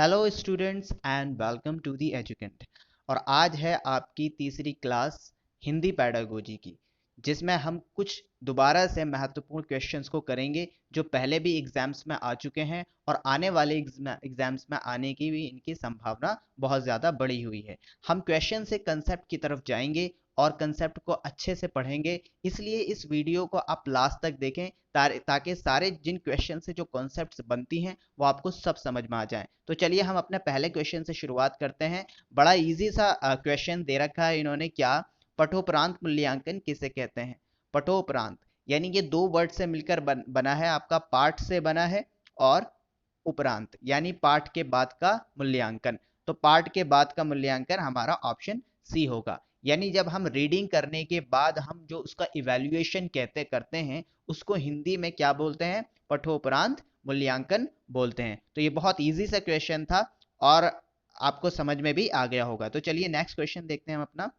Hello students and welcome to the Educant. और आज है आपकी तीसरी क्लास हिंदी पैडागोजी की, जिसमें हम कुछ दोबारा से महत्वपूर्ण क्वेश्चंस को करेंगे जो पहले भी एग्जाम्स में आ चुके हैं और आने वाले एग्जाम्स में आने की भी इनकी संभावना बहुत ज़्यादा बढ़ी हुई है। हम क्वेश्चन से कंसेप्ट की तरफ जाएंगे और कंसेप्ट को अच्छे से पढ़ेंगे, इसलिए इस वीडियो को आप लास्ट तक देखें ताकि सारे जिन क्वेश्चन से जो कॉन्सेप्ट्स बनती हैं वो आपको सब समझ में आ जाए। तो चलिए हम अपने पहले क्वेश्चन से शुरुआत करते हैं। बड़ा इजी सा क्वेश्चन दे रखा है इन्होंने, क्या पठोपरांत मूल्यांकन किसे कहते हैं। पठोपरांत यानी ये दो वर्ड से मिलकर बना है, आपका पाठ से बना है, और उपरांत यानी पाठ के बाद का मूल्यांकन। तो पाठ के बाद का मूल्यांकन हमारा ऑप्शन सी होगा। यानी जब हम रीडिंग करने के बाद हम जो उसका इवैल्यूएशन करते हैं उसको हिंदी में क्या बोलते हैं, पठोपरांत मूल्यांकन बोलते हैं। तो ये बहुत इजी सा क्वेश्चन था और आपको समझ में भी आ गया होगा। तो चलिए नेक्स्ट क्वेश्चन देखते हैं हम अपना।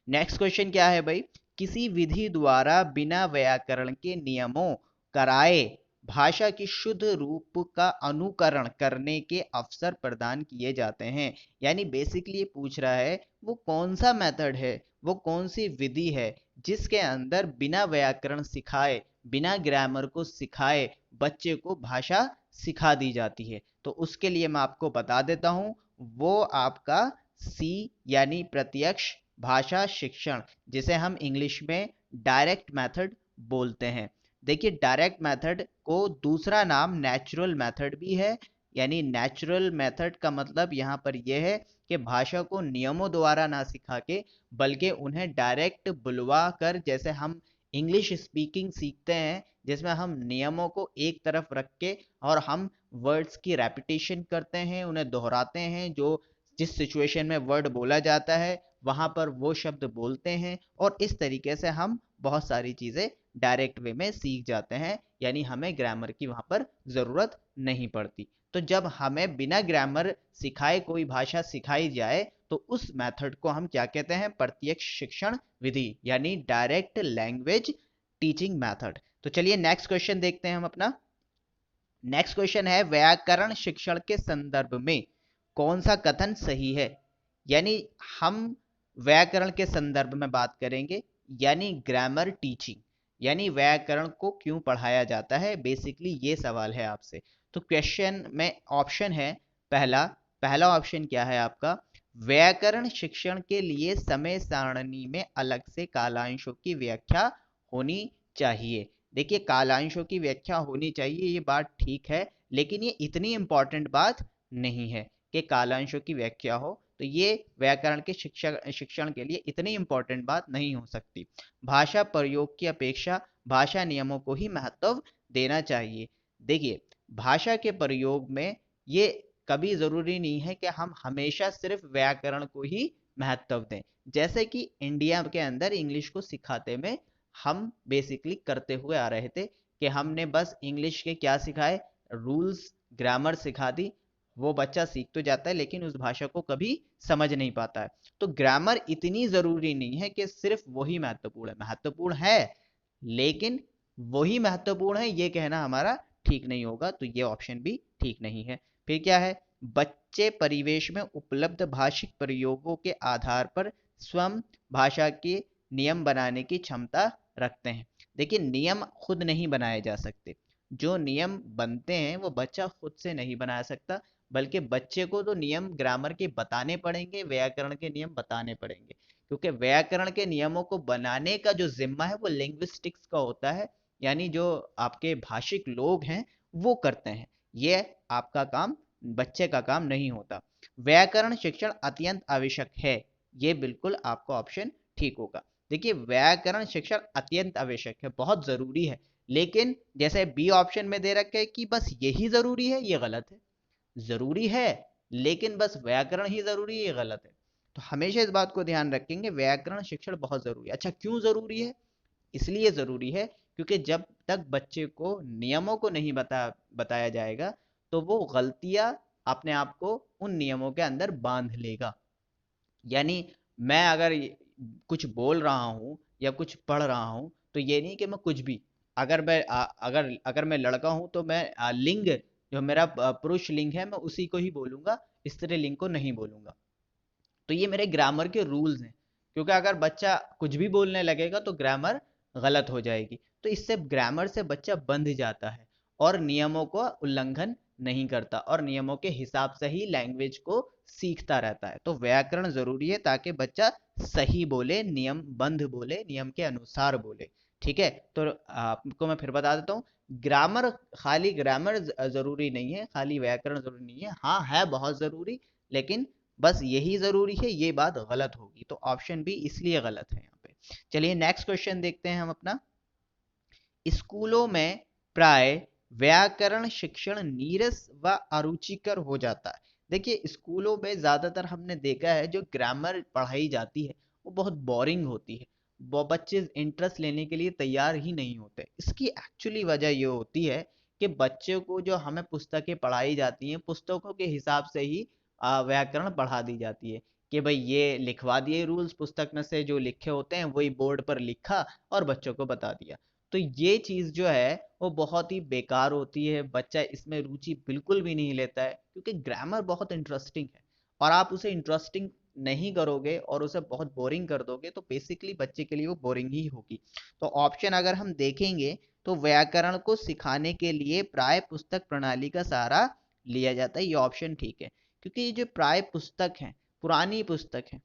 नेक्स्ट क्वेश्चन क्या है भाई, किसी विधि द्वारा बिना व्याकरण के नियमों कराए भाषा की शुद्ध रूप का अनुकरण करने के अवसर प्रदान किए जाते हैं। यानी बेसिकली ये पूछ रहा है वो कौन सा मेथड है, वो कौन सी विधि है जिसके अंदर बिना व्याकरण सिखाए, बिना ग्रामर को सिखाए बच्चे को भाषा सिखा दी जाती है। तो उसके लिए मैं आपको बता देता हूं, वो आपका सी यानी प्रत्यक्ष भाषा शिक्षण, जिसे हम इंग्लिश में डायरेक्ट मेथड बोलते हैं। देखिए डायरेक्ट मेथड को दूसरा नाम नेचुरल मेथड भी है। यानी नेचुरल मेथड का मतलब यहाँ पर यह है कि भाषा को नियमों द्वारा ना सिखा के बल्कि उन्हें डायरेक्ट बुलवा कर, जैसे हम इंग्लिश स्पीकिंग सीखते हैं जिसमें हम नियमों को एक तरफ रख के और हम वर्ड्स की रेपिटेशन करते हैं, उन्हें दोहराते हैं, जो जिस सिचुएशन में वर्ड बोला जाता है वहां पर वो शब्द बोलते हैं, और इस तरीके से हम बहुत सारी चीजें डायरेक्ट वे में सीख जाते हैं। यानी हमें ग्रामर की वहां पर जरूरत नहीं पड़ती। तो जब हमें बिना ग्रामर सिखाए कोई भाषा सिखाई जाए तो उस मेथड को हम क्या कहते हैं, प्रत्यक्ष शिक्षण विधि, यानी डायरेक्ट लैंग्वेज टीचिंग मेथड। तो चलिए नेक्स्ट क्वेश्चन देखते हैं हम अपना। नेक्स्ट क्वेश्चन है, व्याकरण शिक्षण के संदर्भ में कौन सा कथन सही है। यानी हम व्याकरण के संदर्भ में बात करेंगे, यानी ग्रामर टीचिंग, यानी व्याकरण को क्यों पढ़ाया जाता है, बेसिकली ये सवाल है आपसे। तो क्वेश्चन में ऑप्शन है, पहला पहला ऑप्शन क्या है आपका, व्याकरण शिक्षण के लिए समय सारणी में अलग से कालांशों की व्याख्या होनी चाहिए। देखिए कालांशों की व्याख्या होनी चाहिए, ये बात ठीक है, लेकिन ये इतनी इंपॉर्टेंट बात नहीं है कि कालांशों की व्याख्या हो। तो ये व्याकरण के शिक्षण के लिए इतनी इंपॉर्टेंट बात नहीं हो सकती। भाषा प्रयोग की अपेक्षा भाषा नियमों को ही महत्व देना चाहिए। देखिए भाषा के प्रयोग में ये कभी जरूरी नहीं है कि हम हमेशा सिर्फ व्याकरण को ही महत्व दें। जैसे कि इंडिया के अंदर इंग्लिश को सिखाते में हम बेसिकली करते हुए आ रहे थे कि हमने बस इंग्लिश के क्या सिखाए, रूल्स ग्रामर सिखा दी। वो बच्चा सीख तो जाता है लेकिन उस भाषा को कभी समझ नहीं पाता है। तो ग्रामर इतनी जरूरी नहीं है कि सिर्फ वही महत्वपूर्ण है, महत्वपूर्ण है लेकिन वही महत्वपूर्ण है ये कहना हमारा ठीक नहीं होगा। तो ये ऑप्शन भी ठीक नहीं है। फिर क्या है, बच्चे परिवेश में उपलब्ध भाषिक प्रयोगों के आधार पर स्वयं भाषा के नियम बनाने की क्षमता रखते हैं। देखिए नियम खुद नहीं बनाए जा सकते, जो नियम बनते हैं वो बच्चा खुद से नहीं बना सकता, बल्कि बच्चे को तो नियम ग्रामर के बताने पड़ेंगे, व्याकरण के नियम बताने पड़ेंगे, क्योंकि व्याकरण के नियमों को बनाने का जो जिम्मा है वो लिंग्विस्टिक्स का होता है। यानी जो आपके भाषिक लोग हैं वो करते हैं, ये आपका काम, बच्चे का काम नहीं होता। व्याकरण शिक्षण अत्यंत आवश्यक है, ये बिल्कुल आपका ऑप्शन ठीक होगा। देखिए व्याकरण शिक्षण अत्यंत आवश्यक है, बहुत जरूरी है, लेकिन जैसे बी ऑप्शन में दे रखे कि बस यही जरूरी है, ये गलत है। जरूरी है लेकिन बस व्याकरण ही जरूरी है, ये गलत है। तो हमेशा इस बात को ध्यान रखेंगे, व्याकरण शिक्षण बहुत जरूरी है। अच्छा क्यों जरूरी है, इसलिए जरूरी है क्योंकि जब तक बच्चे को नियमों को नहीं बताया जाएगा तो वो गलतियां अपने आप को उन नियमों के अंदर बांध लेगा। यानी मैं अगर कुछ बोल रहा हूँ या कुछ पढ़ रहा हूँ तो ये नहीं कि मैं कुछ भी, अगर मैं अगर अगर मैं लड़का हूँ तो मैं लिंग जो मेरा पुरुष लिंग है मैं उसी को ही बोलूंगा, स्त्रीलिंग को नहीं बोलूंगा। तो ये मेरे ग्रामर के रूल्स हैं, क्योंकि अगर बच्चा कुछ भी बोलने लगेगा तो ग्रामर गलत हो जाएगी। तो इससे ग्रामर से बच्चा बंध जाता है और नियमों को उल्लंघन नहीं करता और नियमों के हिसाब से ही लैंग्वेज को सीखता रहता है। तो व्याकरण जरूरी है ताकि बच्चा सही बोले, नियम बंध बोले, नियम के अनुसार बोले। ठीक है, तो आपको मैं फिर बता देता हूँ, ग्रामर, खाली ग्रामर जरूरी नहीं है, खाली व्याकरण जरूरी नहीं है, हाँ है बहुत जरूरी, लेकिन बस यही जरूरी है, ये बात गलत होगी। तो ऑप्शन बी इसलिए गलत है यहाँ पे। चलिए नेक्स्ट क्वेश्चन देखते हैं हम अपना। स्कूलों में प्राय व्याकरण शिक्षण नीरस व अरुचिकर हो जाता है। देखिए स्कूलों में ज्यादातर हमने देखा है जो ग्रामर पढ़ाई जाती है वो बहुत बोरिंग होती है, वो बच्चे इंटरेस्ट लेने के लिए तैयार ही नहीं होते। इसकी एक्चुअली वजह ये होती है कि बच्चों को जो हमें पुस्तकें पढ़ाई जाती हैं, पुस्तकों के हिसाब से ही व्याकरण पढ़ा दी जाती है कि भाई ये लिखवा दिए रूल्स पुस्तक में से, जो लिखे होते हैं वही बोर्ड पर लिखा और बच्चों को बता दिया। तो ये चीज़ जो है वो बहुत ही बेकार होती है, बच्चा इसमें रुचि बिल्कुल भी नहीं लेता है, क्योंकि ग्रामर बहुत इंटरेस्टिंग है और आप उसे इंटरेस्टिंग नहीं करोगे और उसे बहुत बोरिंग कर दोगे तो बेसिकली बच्चे के लिए वो बोरिंग ही होगी। तो ऑप्शन अगर हम देखेंगे तो व्याकरण को सिखाने के लिए प्राय पुस्तक प्रणाली का सहारा लिया जाता है, ये ऑप्शन ठीक है। क्योंकि ये जो प्राय पुस्तक है, पुरानी पुस्तक है,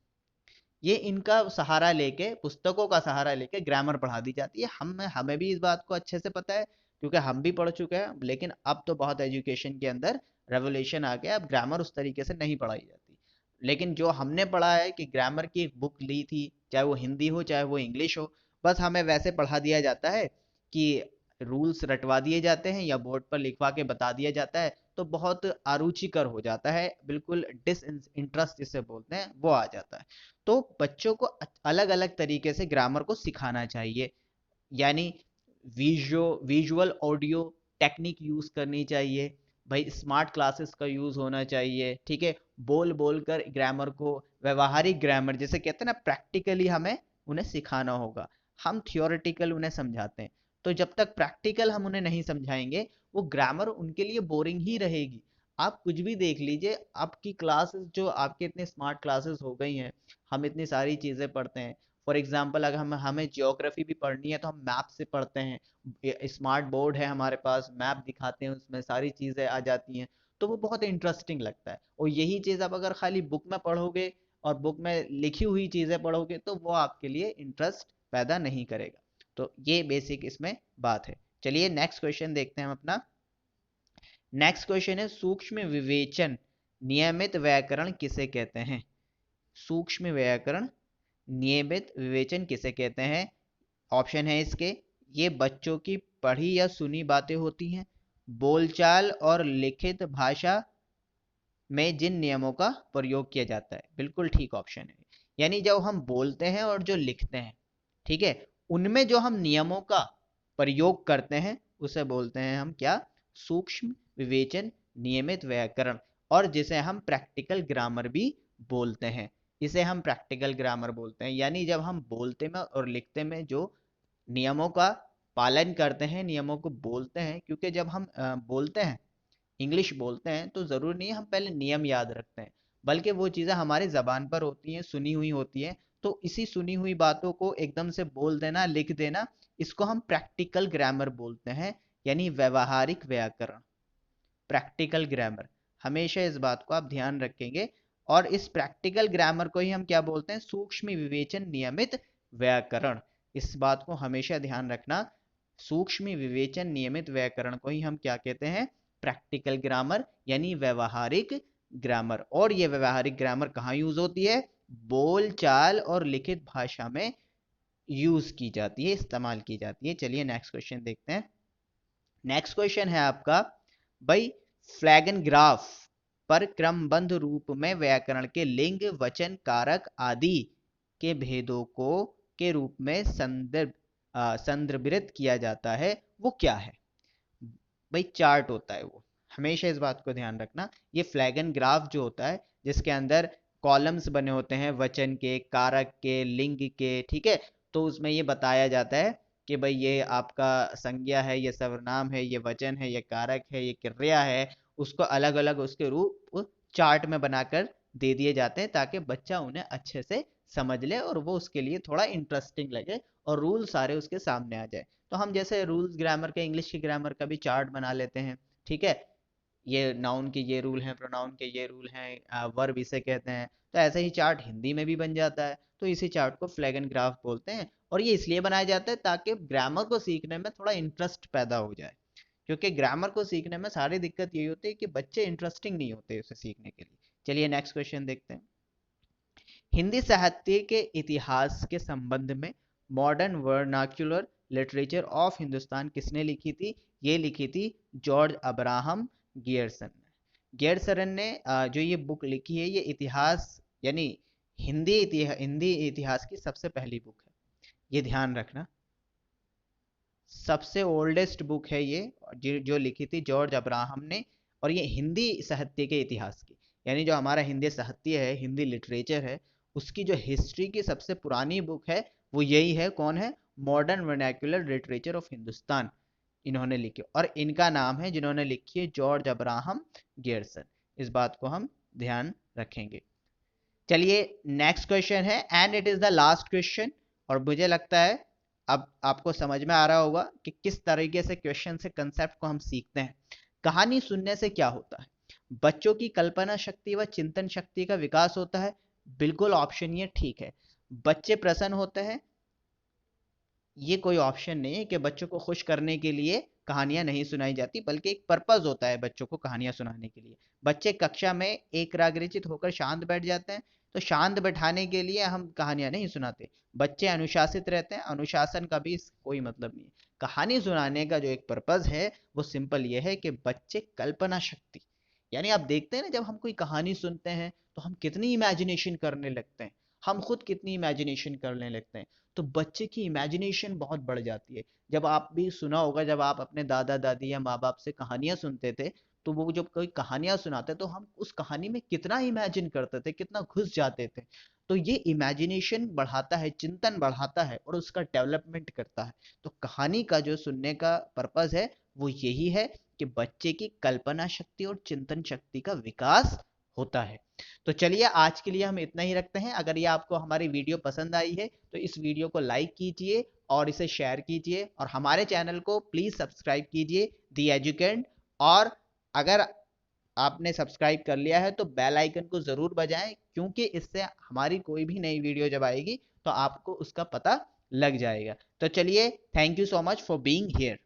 ये इनका सहारा लेके, पुस्तकों का सहारा लेके ग्रामर पढ़ा दी जाती है। हमें भी इस बात को अच्छे से पता है क्योंकि हम भी पढ़ चुके हैं, लेकिन अब तो बहुत एजुकेशन के अंदर रेवोल्यूशन आ गया, अब ग्रामर उस तरीके से नहीं पढ़ाई जाती। लेकिन जो हमने पढ़ा है कि ग्रामर की एक बुक ली थी, चाहे वो हिंदी हो चाहे वो इंग्लिश हो, बस हमें वैसे पढ़ा दिया जाता है कि रूल्स रटवा दिए जाते हैं या बोर्ड पर लिखवा के बता दिया जाता है, तो बहुत अरुचिकर हो जाता है, बिल्कुल डिस इंटरेस्ट जिसे बोलते हैं वो आ जाता है। तो बच्चों को अलग अलग तरीके से ग्रामर को सिखाना चाहिए, यानी विजुअल ऑडियो टेक्निक यूज करनी चाहिए, भाई स्मार्ट क्लासेस का यूज होना चाहिए। ठीक है, बोल बोल कर ग्रामर को, व्यवहारिक ग्रामर जैसे कहते हैं ना, प्रैक्टिकली हमें उन्हें सिखाना होगा। हम थियोरेटिकल उन्हें समझाते हैं, तो जब तक प्रैक्टिकल हम उन्हें नहीं समझाएंगे वो ग्रामर उनके लिए बोरिंग ही रहेगी। आप कुछ भी देख लीजिए, आपकी क्लासेस जो आपके इतने स्मार्ट क्लासेस हो गई हैं, हम इतनी सारी चीज़ें पढ़ते हैं। फॉर एग्जाम्पल अगर हमें जियोग्राफी भी पढ़नी है तो हम मैप से पढ़ते हैं, स्मार्ट बोर्ड है हमारे पास, मैप दिखाते हैं उसमें सारी चीज़ें आ जाती हैं, तो वो बहुत इंटरेस्टिंग लगता है। और यही चीज़ आप अगर खाली बुक में पढ़ोगे और बुक में लिखी हुई चीज़ें पढ़ोगे तो वो आपके लिए इंटरेस्ट पैदा नहीं करेगा। तो ये बेसिक इसमें बात है। चलिए नेक्स्ट क्वेश्चन देखते हैं हम अपना। नेक्स्ट क्वेश्चन है, सूक्ष्म विवेचन नियमित व्याकरण किसे कहते हैं? सूक्ष्म व्याकरण नियमित विवेचन किसे कहते हैं? ऑप्शन है इसके, ये बच्चों की पढ़ी या सुनी बातें होती हैं, बोलचाल और लिखित भाषा में जिन नियमों का प्रयोग किया जाता है। बिल्कुल ठीक ऑप्शन है, यानी जब हम बोलते हैं और जो लिखते हैं, ठीक है, उनमें जो हम नियमों का प्रयोग करते हैं उसे बोलते हैं हम क्या? सूक्ष्म विवेचन नियमित व्याकरण, और जिसे हम प्रैक्टिकल ग्रामर भी बोलते हैं। इसे हम प्रैक्टिकल ग्रामर बोलते हैं, यानी जब हम बोलते में और लिखते में जो नियमों का पालन करते हैं, नियमों को बोलते हैं, क्योंकि जब हम बोलते हैं, इंग्लिश बोलते हैं, तो ज़रूरी नहीं है हम पहले नियम याद रखते हैं, बल्कि वो चीज़ें हमारी ज़बान पर होती हैं, सुनी हुई होती हैं। तो इसी सुनी हुई बातों को एकदम से बोल देना, लिख देना, इसको हम प्रैक्टिकल ग्रामर बोलते हैं, यानी व्यवहारिक व्याकरण, प्रैक्टिकल ग्रामर। हमेशा इस बात को आप ध्यान रखेंगे। और इस प्रैक्टिकल ग्रामर को ही हम क्या बोलते हैं? सूक्ष्म विवेचन नियमित व्याकरण। इस बात को हमेशा ध्यान रखना, सूक्ष्म विवेचन नियमित व्याकरण को ही हम क्या कहते हैं? प्रैक्टिकल ग्रामर, यानी व्यवहारिक ग्रामर। और ये व्यवहारिक ग्रामर कहाँ यूज होती है? बोल चाल और लिखित भाषा में यूज की जाती है, इस्तेमाल की जाती है। चलिए नेक्स्ट क्वेश्चन देखते हैं। नेक्स्ट क्वेश्चन है आपका, भाई फ्लैगन ग्राफ पर क्रमबद्ध रूप में व्याकरण के लिंग, वचन, कारक आदि के भेदों को के रूप में संदर्भित किया जाता है, वो क्या है? भाई चार्ट होता है वो, हमेशा इस बात को ध्यान रखना। ये फ्लैगन ग्राफ जो होता है जिसके अंदर कॉलम्स बने होते हैं, वचन के, कारक के, लिंग के, ठीक है, तो उसमें ये बताया जाता है कि भाई ये आपका संज्ञा है, ये सर्वनाम है, ये वचन है, ये कारक है, ये क्रिया है, उसको अलग अलग उसके रूप चार्ट में बनाकर दे दिए जाते हैं ताकि बच्चा उन्हें अच्छे से समझ ले और वो उसके लिए थोड़ा इंटरेस्टिंग लगे और रूल सारे उसके सामने आ जाए। तो हम जैसे रूल्स ग्रामर के, इंग्लिश की ग्रामर का भी चार्ट बना लेते हैं, ठीक है, ये नाउन के ये रूल हैं, प्रोनाउन के ये रूल हैं, वर्ब इसे कहते हैं, तो ऐसे ही चार्ट हिंदी में भी बन जाता है। तो इसी चार्ट को फ्लैग एंड ग्राफ बोलते हैं और ये इसलिए बनाया जाता है ताकि ग्रामर को सीखने में थोड़ा इंटरेस्ट पैदा हो जाए, क्योंकि ग्रामर को सीखने में सारी दिक्कत यही होती है कि बच्चे इंटरेस्टिंग नहीं होते उसे सीखने के लिए। चलिए नेक्स्ट क्वेश्चन देखते हैं। हिंदी साहित्य के इतिहास के संबंध में modern vernacular literature of Hindustan किसने लिखी थी? ये लिखी थी जॉर्ज अब्राहम गियर्सन ने। गियर्सन ने जो ये बुक लिखी है, ये इतिहास यानी हिंदी इतिहास की सबसे पहली बुक है, ये ध्यान रखना। सबसे ओल्डेस्ट बुक है ये, जो लिखी थी जॉर्ज अब्राहम ने, और ये हिंदी साहित्य के इतिहास की, यानी जो हमारा हिंदी साहित्य है, हिंदी लिटरेचर है, उसकी जो हिस्ट्री की सबसे पुरानी बुक है वो यही है। कौन है? Modern vernacular literature of Hindustan, इन्होंने लिखी, और इनका नाम है जिन्होंने लिखी है जॉर्ज अब्राहम गियर्सन। इस बात को हम ध्यान रखेंगे। चलिए नेक्स्ट क्वेश्चन है, and it is the last question, और मुझे लगता है अब आपको समझ में आ रहा होगा कि किस तरीके से क्वेश्चन से कंसेप्ट को हम सीखते हैं। कहानी सुनने से क्या होता है? बच्चों की कल्पना शक्ति व चिंतन शक्ति का विकास होता है। बिल्कुल ऑप्शन ये ठीक है। बच्चे प्रसन्न होते हैं, ये कोई ऑप्शन नहीं है कि बच्चों को खुश करने के लिए कहानियां नहीं सुनाई जाती, बल्कि एक पर्पज होता है बच्चों को कहानियां सुनाने के लिए। बच्चे कक्षा में एकाग्रचित होकर शांत बैठ जाते हैं, तो शांत बैठाने के लिए हम कहानियां नहीं सुनाते। बच्चे अनुशासित रहते हैं, अनुशासन का भी कोई मतलब नहीं है। कहानी सुनाने का जो एक पर्पज है वो सिंपल ये है कि बच्चे कल्पना शक्ति, यानी आप देखते हैं ना, जब हम कोई कहानी सुनते हैं तो हम कितनी इमेजिनेशन करने लगते हैं, हम खुद कितनी इमेजिनेशन करने लगते हैं, तो बच्चे की इमेजिनेशन बहुत बढ़ जाती है। जब आप भी सुना होगा, जब आप अपने दादा दादी या माँ बाप से कहानियां सुनते थे, तो वो जब कोई कहानियां सुनाते तो हम उस कहानी में कितना इमेजिन करते थे, कितना घुस जाते थे। तो ये इमेजिनेशन बढ़ाता है, चिंतन बढ़ाता है और उसका डेवलपमेंट करता है। तो कहानी का जो सुनने का पर्पज है वो यही है कि बच्चे की कल्पना शक्ति और चिंतन शक्ति का विकास होता है। तो चलिए आज के लिए हम इतना ही रखते हैं। अगर ये आपको हमारी वीडियो पसंद आई है तो इस वीडियो को लाइक कीजिए और इसे शेयर कीजिए, और हमारे चैनल को प्लीज सब्सक्राइब कीजिए, दी एजुकेंट। और अगर आपने सब्सक्राइब कर लिया है तो बेल आइकन को जरूर बजाएं, क्योंकि इससे हमारी कोई भी नई वीडियो जब आएगी तो आपको उसका पता लग जाएगा। तो चलिए, thank you so much for being here.